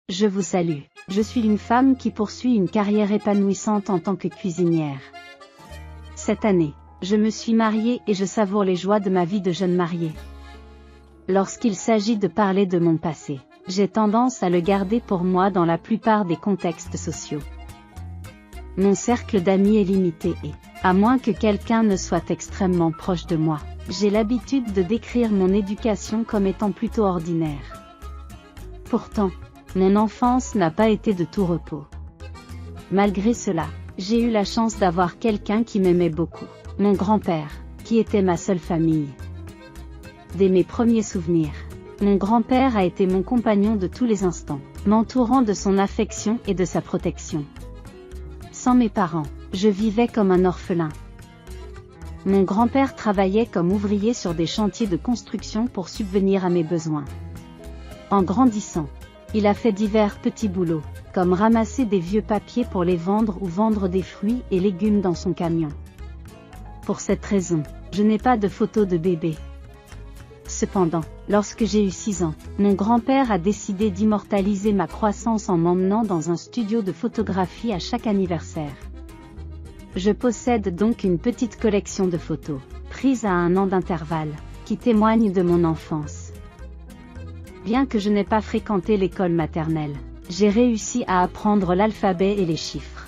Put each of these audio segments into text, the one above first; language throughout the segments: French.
Je vous salue. Je suis une femme qui poursuit une carrière épanouissante en tant que cuisinière. Cette année, je me suis mariée et je savoure les joies de ma vie de jeune mariée. Lorsqu'il s'agit de parler de mon passé, j'ai tendance à le garder pour moi dans la plupart des contextes sociaux. Mon cercle d'amis est limité et, à moins que quelqu'un ne soit extrêmement proche de moi, j'ai l'habitude de décrire mon éducation comme étant plutôt ordinaire. Pourtant, mon enfance n'a pas été de tout repos. Malgré cela, j'ai eu la chance d'avoir quelqu'un qui m'aimait beaucoup, mon grand-père, qui était ma seule famille. Dès mes premiers souvenirs, mon grand-père a été mon compagnon de tous les instants, m'entourant de son affection et de sa protection. Sans mes parents, je vivais comme un orphelin. Mon grand-père travaillait comme ouvrier sur des chantiers de construction pour subvenir à mes besoins. En grandissant, il a fait divers petits boulots, comme ramasser des vieux papiers pour les vendre ou vendre des fruits et légumes dans son camion. Pour cette raison, je n'ai pas de photos de bébé. Cependant, lorsque j'ai eu 6 ans, mon grand-père a décidé d'immortaliser ma croissance en m'emmenant dans un studio de photographie à chaque anniversaire. Je possède donc une petite collection de photos, prises à 1 an d'intervalle, qui témoignent de mon enfance. Bien que je n'ai pas fréquenté l'école maternelle, j'ai réussi à apprendre l'alphabet et les chiffres.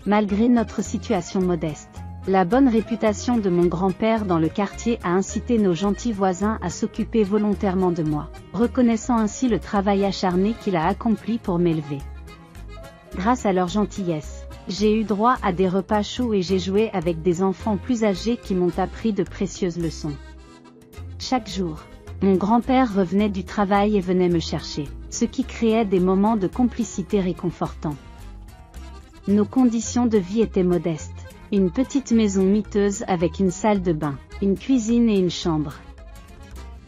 Malgré notre situation modeste, la bonne réputation de mon grand-père dans le quartier a incité nos gentils voisins à s'occuper volontairement de moi, reconnaissant ainsi le travail acharné qu'il a accompli pour m'élever. Grâce à leur gentillesse, j'ai eu droit à des repas chauds et j'ai joué avec des enfants plus âgés qui m'ont appris de précieuses leçons. Chaque jour, mon grand-père revenait du travail et venait me chercher, ce qui créait des moments de complicité réconfortants. Nos conditions de vie étaient modestes. Une petite maison miteuse avec une salle de bain, une cuisine et une chambre.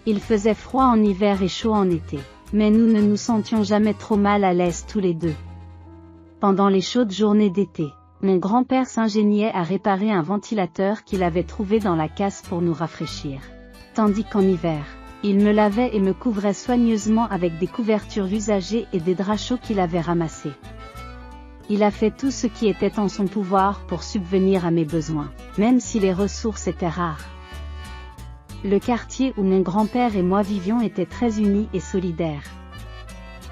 Il faisait froid en hiver et chaud en été, mais nous ne nous sentions jamais trop mal à l'aise tous les deux. Pendant les chaudes journées d'été, mon grand-père s'ingéniait à réparer un ventilateur qu'il avait trouvé dans la casse pour nous rafraîchir. Tandis qu'en hiver, il me lavait et me couvrait soigneusement avec des couvertures usagées et des draps chauds qu'il avait ramassés. Il a fait tout ce qui était en son pouvoir pour subvenir à mes besoins, même si les ressources étaient rares. Le quartier où mon grand-père et moi vivions était très uni et solidaire.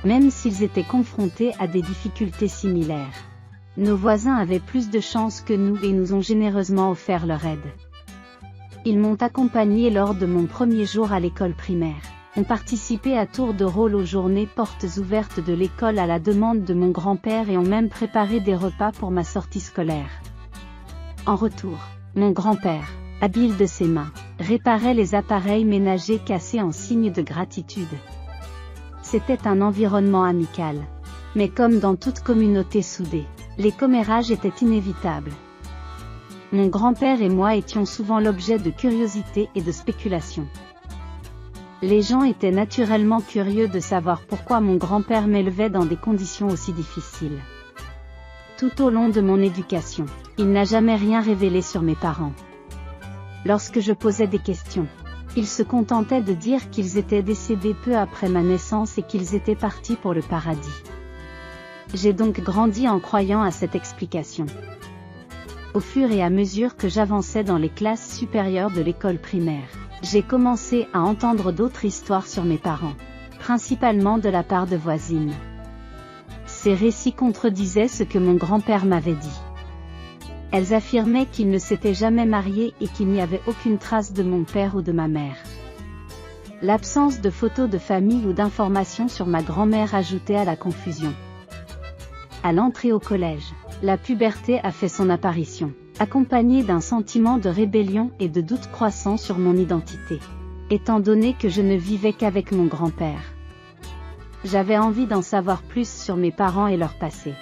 Même s'ils étaient confrontés à des difficultés similaires, nos voisins avaient plus de chance que nous et nous ont généreusement offert leur aide. Ils m'ont accompagné lors de mon premier jour à l'école primaire, ont participé à tour de rôle aux journées portes ouvertes de l'école à la demande de mon grand-père et ont même préparé des repas pour ma sortie scolaire. En retour, mon grand-père, habile de ses mains, réparait les appareils ménagers cassés en signe de gratitude. C'était un environnement amical. Mais comme dans toute communauté soudée, les commérages étaient inévitables. Mon grand-père et moi étions souvent l'objet de curiosité et de spéculation. Les gens étaient naturellement curieux de savoir pourquoi mon grand-père m'élevait dans des conditions aussi difficiles. Tout au long de mon éducation, il n'a jamais rien révélé sur mes parents. Lorsque je posais des questions, il se contentait de dire qu'ils étaient décédés peu après ma naissance et qu'ils étaient partis pour le paradis. J'ai donc grandi en croyant à cette explication. Au fur et à mesure que j'avançais dans les classes supérieures de l'école primaire, j'ai commencé à entendre d'autres histoires sur mes parents, principalement de la part de voisines. Ces récits contredisaient ce que mon grand-père m'avait dit. Elles affirmaient qu'il ne s'était jamais marié et qu'il n'y avait aucune trace de mon père ou de ma mère. L'absence de photos de famille ou d'informations sur ma grand-mère ajoutait à la confusion. À l'entrée au collège, la puberté a fait son apparition, accompagnée d'un sentiment de rébellion et de doute croissant sur mon identité, étant donné que je ne vivais qu'avec mon grand-père. J'avais envie d'en savoir plus sur mes parents et leur passé.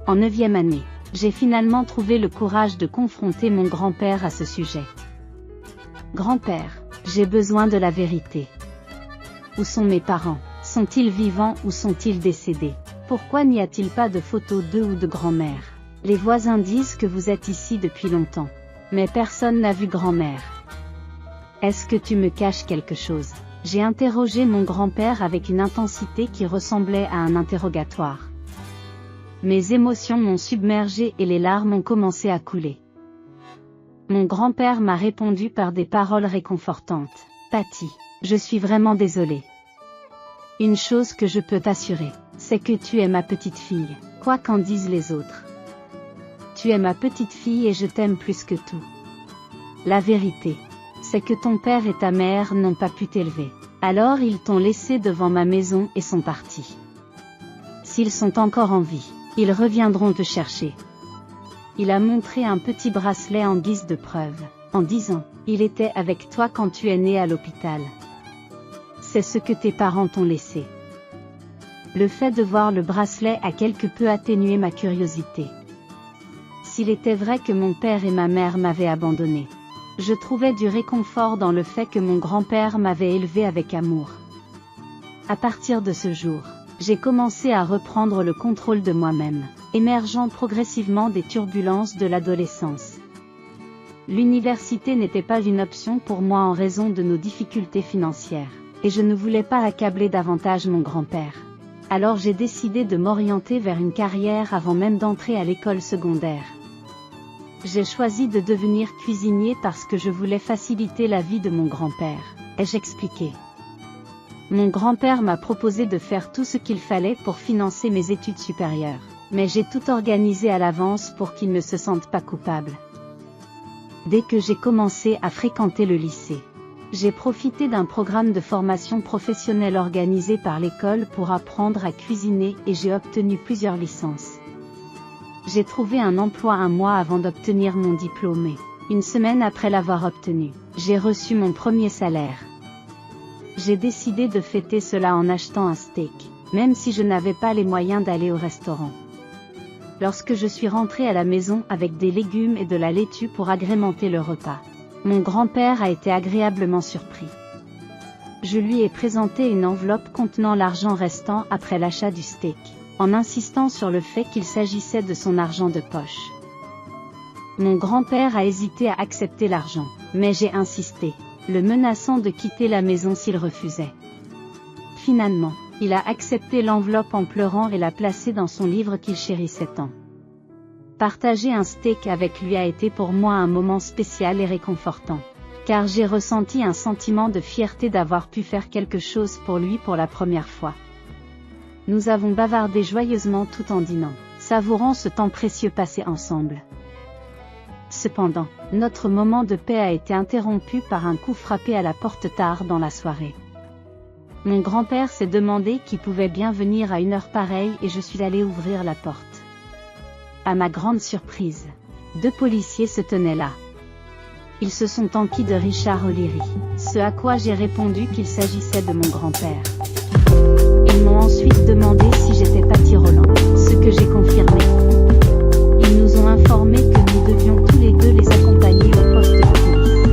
En 9e année, j'ai finalement trouvé le courage de confronter mon grand-père à ce sujet. Grand-père, j'ai besoin de la vérité. Où sont mes parents? Sont-ils vivants ou sont-ils décédés? Pourquoi n'y a-t-il pas de photos d'eux ou de grand-mère? Les voisins disent que vous êtes ici depuis longtemps. Mais personne n'a vu grand-mère. Est-ce que tu me caches quelque chose? J'ai interrogé mon grand-père avec une intensité qui ressemblait à un interrogatoire. Mes émotions m'ont submergée et les larmes ont commencé à couler. Mon grand-père m'a répondu par des paroles réconfortantes. Patty, je suis vraiment désolé. Une chose que je peux t'assurer, c'est que tu es ma petite fille, quoi qu'en disent les autres. Tu es ma petite fille et je t'aime plus que tout. La vérité, c'est que ton père et ta mère n'ont pas pu t'élever. Alors ils t'ont laissé devant ma maison et sont partis. S'ils sont encore en vie, ils reviendront te chercher. Il a montré un petit bracelet en guise de preuve, en disant, il était avec toi quand tu es né à l'hôpital. C'est ce que tes parents t'ont laissé. Le fait de voir le bracelet a quelque peu atténué ma curiosité. S'il était vrai que mon père et ma mère m'avaient abandonné, je trouvais du réconfort dans le fait que mon grand-père m'avait élevé avec amour. À partir de ce jour, j'ai commencé à reprendre le contrôle de moi-même, émergeant progressivement des turbulences de l'adolescence. L'université n'était pas une option pour moi en raison de nos difficultés financières, et je ne voulais pas accabler davantage mon grand-père. Alors j'ai décidé de m'orienter vers une carrière avant même d'entrer à l'école secondaire. J'ai choisi de devenir cuisinier parce que je voulais faciliter la vie de mon grand-père, ai-je expliqué. Mon grand-père m'a proposé de faire tout ce qu'il fallait pour financer mes études supérieures, mais j'ai tout organisé à l'avance pour qu'il ne se sente pas coupable. Dès que j'ai commencé à fréquenter le lycée, j'ai profité d'un programme de formation professionnelle organisé par l'école pour apprendre à cuisiner et j'ai obtenu plusieurs licences. J'ai trouvé un emploi un mois avant d'obtenir mon diplôme et, une semaine après l'avoir obtenu, j'ai reçu mon premier salaire. J'ai décidé de fêter cela en achetant un steak, même si je n'avais pas les moyens d'aller au restaurant. Lorsque je suis rentrée à la maison avec des légumes et de la laitue pour agrémenter le repas, mon grand-père a été agréablement surpris. Je lui ai présenté une enveloppe contenant l'argent restant après l'achat du steak, en insistant sur le fait qu'il s'agissait de son argent de poche. Mon grand-père a hésité à accepter l'argent, mais j'ai insisté, le menaçant de quitter la maison s'il refusait. Finalement, il a accepté l'enveloppe en pleurant et l'a placée dans son livre qu'il chérissait tant. Partager un steak avec lui a été pour moi un moment spécial et réconfortant, car j'ai ressenti un sentiment de fierté d'avoir pu faire quelque chose pour lui pour la première fois. Nous avons bavardé joyeusement tout en dînant, savourant ce temps précieux passé ensemble. Cependant, notre moment de paix a été interrompu par un coup frappé à la porte tard dans la soirée. Mon grand-père s'est demandé qui pouvait bien venir à une heure pareille et je suis allée ouvrir la porte. À ma grande surprise, 2 policiers se tenaient là. Ils se sont enquis de Richard O'Leary, ce à quoi j'ai répondu qu'il s'agissait de mon grand-père. Ils m'ont ensuite demandé si j'étais Patty Roland, ce que j'ai confirmé. Ils nous ont informé que nous devions tous les deux les accompagner au poste de police.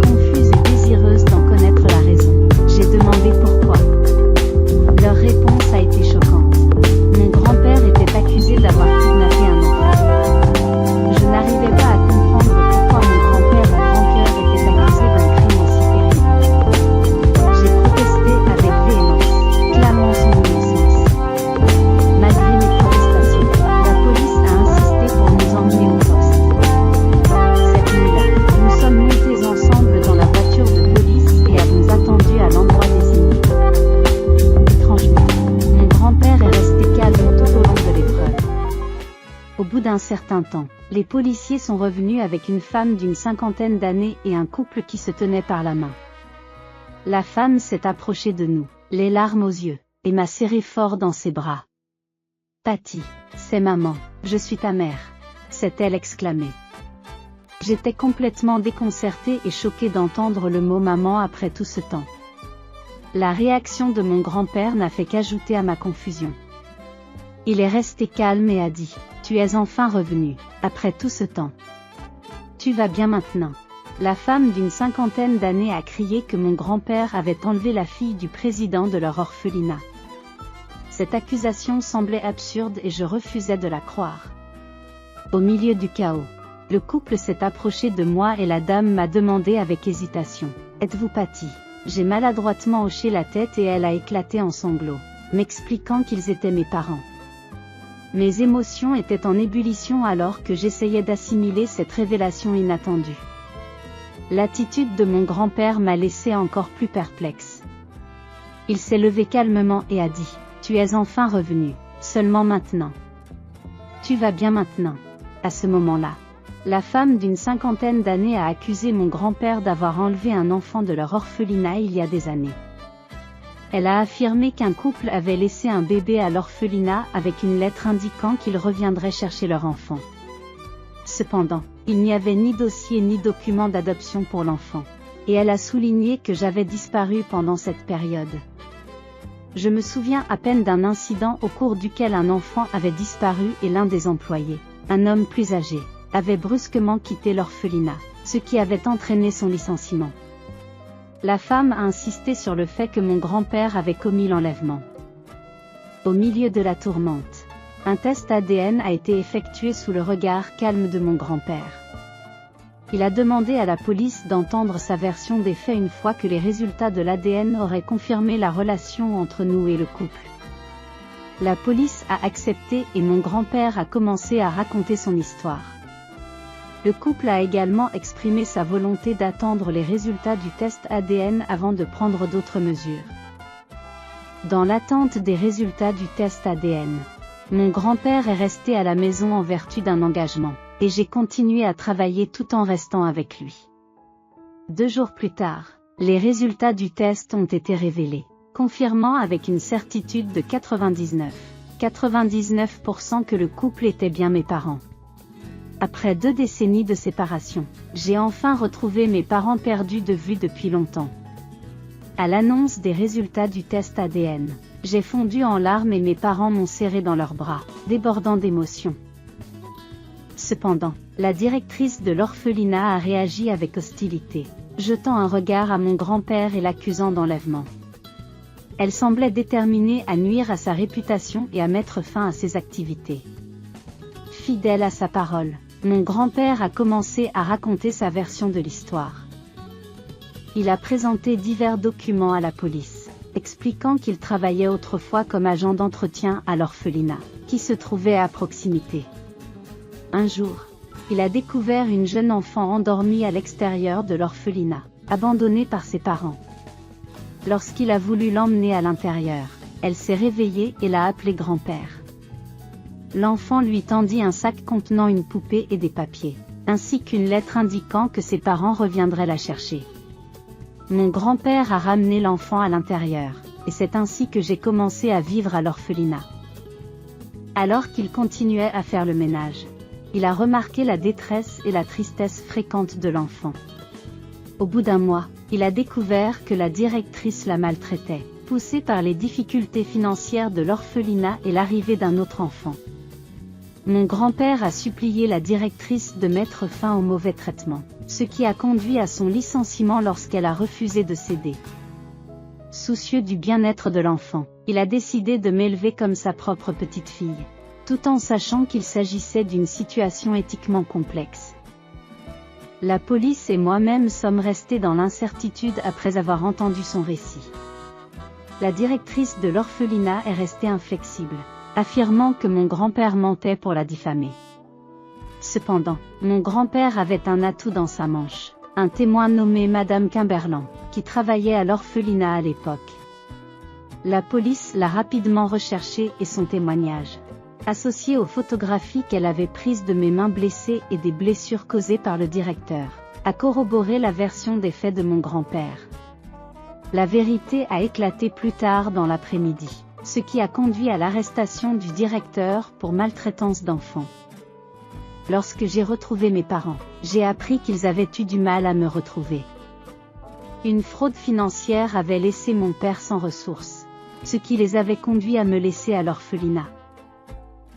Confuse et désireuse d'en connaître la raison, j'ai demandé pourquoi. Leur réponse a été choquante. Mon grand-père était accusé d'avoir kidnappé un enfant. Je n'arrivais pas à comprendre pourquoi mon grand-père au grand cœur était accusé d'un crime aussi terrible. J'ai protesté avec véhémence, clamant son innocence. Malgré mes protestations, la police a insisté pour nous emmener au poste. Cette nuit-là, nous sommes montés ensemble dans la voiture de police et avons attendu à l'endroit désigné. Étrangement, mon grand-père est resté calme tout au long de l'épreuve. Au bout d'un certain temps, les policiers sont revenus avec une femme d'une 50aine d'années et un couple qui se tenait par la main. La femme s'est approchée de nous, les larmes aux yeux, et m'a serré fort dans ses bras. « Patty, c'est maman, je suis ta mère », s'est-elle exclamée. J'étais complètement déconcertée et choquée d'entendre le mot maman après tout ce temps. La réaction de mon grand-père n'a fait qu'ajouter à ma confusion. Il est resté calme et a dit, « Tu es enfin revenu, après tout ce temps. Tu vas bien maintenant ?» La femme d'une 50aine d'années a crié que mon grand-père avait enlevé la fille du président de leur orphelinat. Cette accusation semblait absurde et je refusais de la croire. Au milieu du chaos, le couple s'est approché de moi et la dame m'a demandé avec hésitation, « Êtes-vous Patty ? J'ai maladroitement hoché la tête et elle a éclaté en sanglots, m'expliquant qu'ils étaient mes parents. Mes émotions étaient en ébullition alors que j'essayais d'assimiler cette révélation inattendue. L'attitude de mon grand-père m'a laissé encore plus perplexe. Il s'est levé calmement et a dit « Tu es enfin revenu, seulement maintenant. Tu vas bien maintenant ?» À ce moment-là, la femme d'une cinquantaine d'années a accusé mon grand-père d'avoir enlevé un enfant de leur orphelinat il y a des années. Elle a affirmé qu'un couple avait laissé un bébé à l'orphelinat avec une lettre indiquant qu'ils reviendraient chercher leur enfant. Cependant, il n'y avait ni dossier ni document d'adoption pour l'enfant. Et elle a souligné que j'avais disparu pendant cette période. Je me souviens à peine d'un incident au cours duquel un enfant avait disparu et l'un des employés, un homme plus âgé, avait brusquement quitté l'orphelinat, ce qui avait entraîné son licenciement. La femme a insisté sur le fait que mon grand-père avait commis l'enlèvement. Au milieu de la tourmente, un test ADN a été effectué sous le regard calme de mon grand-père. Il a demandé à la police d'entendre sa version des faits une fois que les résultats de l'ADN auraient confirmé la relation entre nous et le couple. La police a accepté et mon grand-père a commencé à raconter son histoire. Le couple a également exprimé sa volonté d'attendre les résultats du test ADN avant de prendre d'autres mesures. Dans l'attente des résultats du test ADN, mon grand-père est resté à la maison en vertu d'un engagement, et j'ai continué à travailler tout en restant avec lui. 2 jours plus tard, les résultats du test ont été révélés, confirmant avec une certitude de 99% que le couple était bien mes parents. Après 2 décennies de séparation, j'ai enfin retrouvé mes parents perdus de vue depuis longtemps. À l'annonce des résultats du test ADN, j'ai fondu en larmes et mes parents m'ont serré dans leurs bras, débordant d'émotions. Cependant, la directrice de l'orphelinat a réagi avec hostilité, jetant un regard à mon grand-père et l'accusant d'enlèvement. Elle semblait déterminée à nuire à sa réputation et à mettre fin à ses activités. Fidèle à sa parole, mon grand-père a commencé à raconter sa version de l'histoire. Il a présenté divers documents à la police, expliquant qu'il travaillait autrefois comme agent d'entretien à l'orphelinat, qui se trouvait à proximité. Un jour, il a découvert une jeune enfant endormie à l'extérieur de l'orphelinat, abandonnée par ses parents. Lorsqu'il a voulu l'emmener à l'intérieur, elle s'est réveillée et l'a appelé grand-père. L'enfant lui tendit un sac contenant une poupée et des papiers, ainsi qu'une lettre indiquant que ses parents reviendraient la chercher. Mon grand-père a ramené l'enfant à l'intérieur, et c'est ainsi que j'ai commencé à vivre à l'orphelinat. Alors qu'il continuait à faire le ménage, il a remarqué la détresse et la tristesse fréquentes de l'enfant. Au bout d'1 mois, il a découvert que la directrice la maltraitait, poussée par les difficultés financières de l'orphelinat et l'arrivée d'un autre enfant. Mon grand-père a supplié la directrice de mettre fin au mauvais traitement, ce qui a conduit à son licenciement lorsqu'elle a refusé de céder. Soucieux du bien-être de l'enfant, il a décidé de m'élever comme sa propre petite-fille, tout en sachant qu'il s'agissait d'une situation éthiquement complexe. La police et moi-même sommes restés dans l'incertitude après avoir entendu son récit. La directrice de l'orphelinat est restée inflexible, affirmant que mon grand-père mentait pour la diffamer. Cependant, mon grand-père avait un atout dans sa manche, un témoin nommé Madame Kimberland, qui travaillait à l'orphelinat à l'époque. La police l'a rapidement recherché et son témoignage, associé aux photographies qu'elle avait prises de mes mains blessées et des blessures causées par le directeur, a corroboré la version des faits de mon grand-père. La vérité a éclaté plus tard dans l'après-midi, ce qui a conduit à l'arrestation du directeur pour maltraitance d'enfants. Lorsque j'ai retrouvé mes parents, j'ai appris qu'ils avaient eu du mal à me retrouver. Une fraude financière avait laissé mon père sans ressources, ce qui les avait conduits à me laisser à l'orphelinat.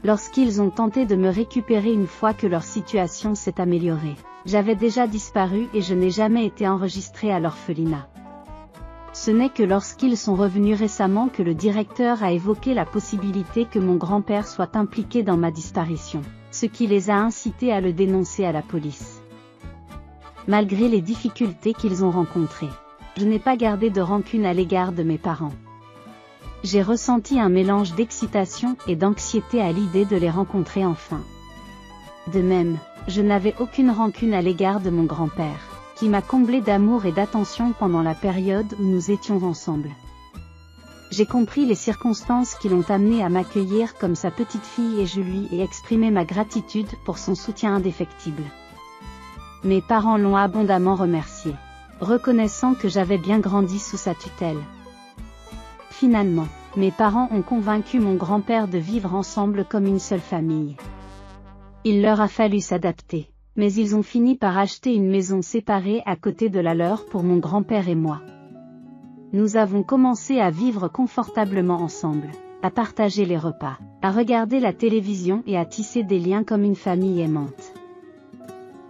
Lorsqu'ils ont tenté de me récupérer une fois que leur situation s'est améliorée, j'avais déjà disparu et je n'ai jamais été enregistré à l'orphelinat. Ce n'est que lorsqu'ils sont revenus récemment que le directeur a évoqué la possibilité que mon grand-père soit impliqué dans ma disparition, ce qui les a incités à le dénoncer à la police. Malgré les difficultés qu'ils ont rencontrées, Je n'ai pas gardé de rancune à l'égard de mes parents. J'ai ressenti un mélange d'excitation et d'anxiété à l'idée de les rencontrer enfin. De même, je n'avais aucune rancune à l'égard de mon grand-père, qui m'a comblé d'amour et d'attention pendant la période où nous étions ensemble. J'ai compris les circonstances qui l'ont amené à m'accueillir comme sa petite fille et je lui ai exprimé ma gratitude pour son soutien indéfectible. Mes parents l'ont abondamment remercié, reconnaissant que j'avais bien grandi sous sa tutelle. Finalement, mes parents ont convaincu mon grand-père de vivre ensemble comme une seule famille. Il leur a fallu s'adapter, mais ils ont fini par acheter une maison séparée à côté de la leur pour mon grand-père et moi. Nous avons commencé à vivre confortablement ensemble, à partager les repas, à regarder la télévision et à tisser des liens comme une famille aimante.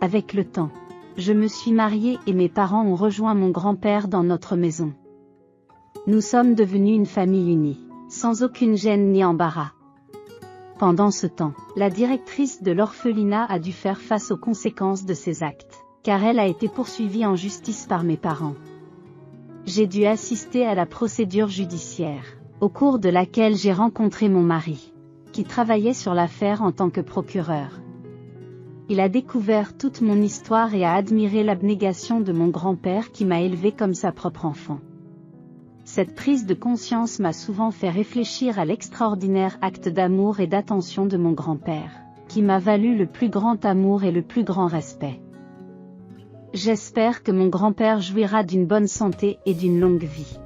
Avec le temps, je me suis mariée et mes parents ont rejoint mon grand-père dans notre maison. Nous sommes devenus une famille unie, sans aucune gêne ni embarras. Pendant ce temps, la directrice de l'orphelinat a dû faire face aux conséquences de ses actes, car elle a été poursuivie en justice par mes parents. J'ai dû assister à la procédure judiciaire, au cours de laquelle j'ai rencontré mon mari, qui travaillait sur l'affaire en tant que procureur. Il a découvert toute mon histoire et a admiré l'abnégation de mon grand-père qui m'a élevé comme sa propre enfant. Cette prise de conscience m'a souvent fait réfléchir à l'extraordinaire acte d'amour et d'attention de mon grand-père, qui m'a valu le plus grand amour et le plus grand respect. J'espère que mon grand-père jouira d'une bonne santé et d'une longue vie.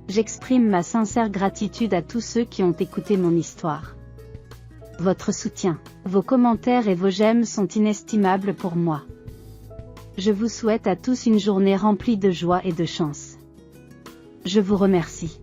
J'exprime ma sincère gratitude à tous ceux qui ont écouté mon histoire. Votre soutien, vos commentaires et vos j'aime sont inestimables pour moi. Je vous souhaite à tous une journée remplie de joie et de chance. Je vous remercie.